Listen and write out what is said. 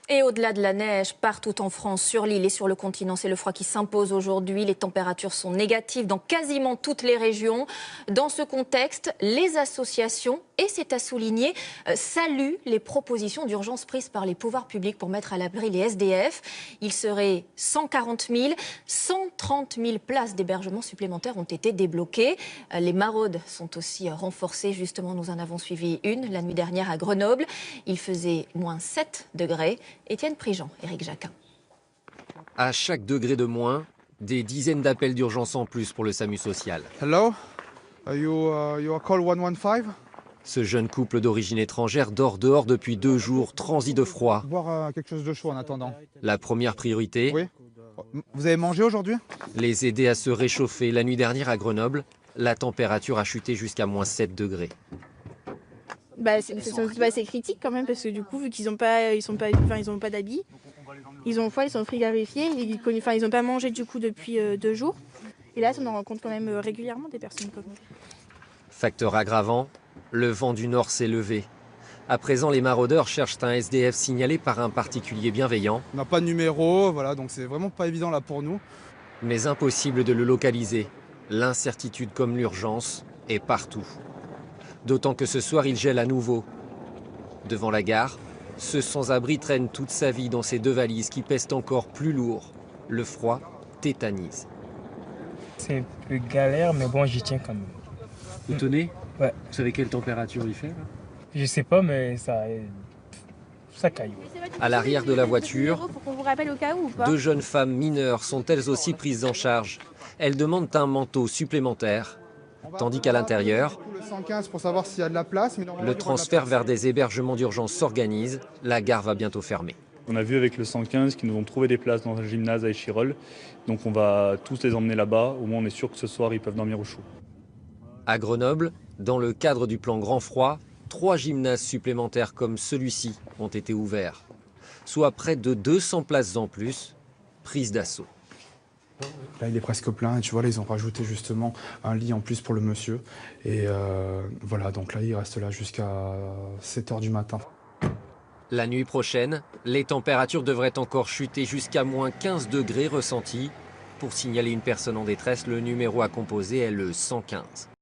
Et au-delà de la neige, partout en France, sur l'île et sur le continent, c'est le froid qui s'impose aujourd'hui. Les températures sont négatives dans quasiment toutes les régions. Dans ce contexte, les associations, et c'est à souligner, saluent les propositions d'urgence prises par les pouvoirs publics pour mettre à l'abri les SDF. Il serait 140 000, 130 000 places d'hébergement supplémentaires ont été débloquées. Les maraudes sont aussi renforcées. Justement, nous en avons suivi une la nuit dernière à Grenoble. Il faisait moins 7 degrés. Étienne Prigent, Éric Jacquin. À chaque degré de moins, des dizaines d'appels d'urgence en plus pour le SAMU social. Hello, you are call 115. Ce jeune couple d'origine étrangère dort dehors depuis 2 jours, transi de froid. Boire quelque chose de chaud en attendant. La première priorité, Oui. Vous avez mangé aujourd'hui? les aider à se réchauffer. La nuit dernière à Grenoble, la température a chuté jusqu'à moins 7 degrés. C'est critique quand même parce que du coup vu qu'ils n'ont pas d'habits, ils ont froid, ils sont frigorifiés, ils n'ont pas mangé du coup depuis 2 jours. Et là, on en rencontre quand même régulièrement des personnes comme ça. Facteur aggravant, le vent du nord s'est levé. À présent, les maraudeurs cherchent un SDF signalé par un particulier bienveillant. On n'a pas de numéro, voilà, donc c'est vraiment pas évident là pour nous. Mais impossible de le localiser. L'incertitude comme l'urgence est partout. D'autant que ce soir, il gèle à nouveau. Devant la gare, ce sans-abri traîne toute sa vie dans ces 2 valises qui pèsent encore plus lourd. Le froid tétanise. C'est un peu galère, mais bon, j'y tiens quand même. Vous tenez? Ouais. Vous savez quelle température il fait là? Je sais pas, mais ça caille. À l'arrière de la voiture, Pour qu'on vous rappelle au cas où ou pas? 2 jeunes femmes mineures sont elles aussi prises en charge. Elles demandent un manteau supplémentaire, tandis qu'à l'intérieur, Le 115 pour savoir s'il y a de la place. Mais le transfert vers des hébergements d'urgence s'organise. La gare va bientôt fermer. On a vu avec le 115 qu'ils nous ont trouvé des places dans un gymnase à Échirolles. Donc on va tous les emmener là-bas. Au moins on est sûr que ce soir ils peuvent dormir au chaud. À Grenoble, dans le cadre du plan Grand Froid, 3 gymnases supplémentaires comme celui-ci ont été ouverts. Soit près de 200 places en plus, prises d'assaut. Là, il est presque plein. Et tu vois, là, ils ont rajouté justement un lit en plus pour le monsieur. Et voilà, donc là, il reste là jusqu'à 7 h du matin. La nuit prochaine, les températures devraient encore chuter jusqu'à moins 15 degrés ressentis. Pour signaler une personne en détresse, le numéro à composer est le 115.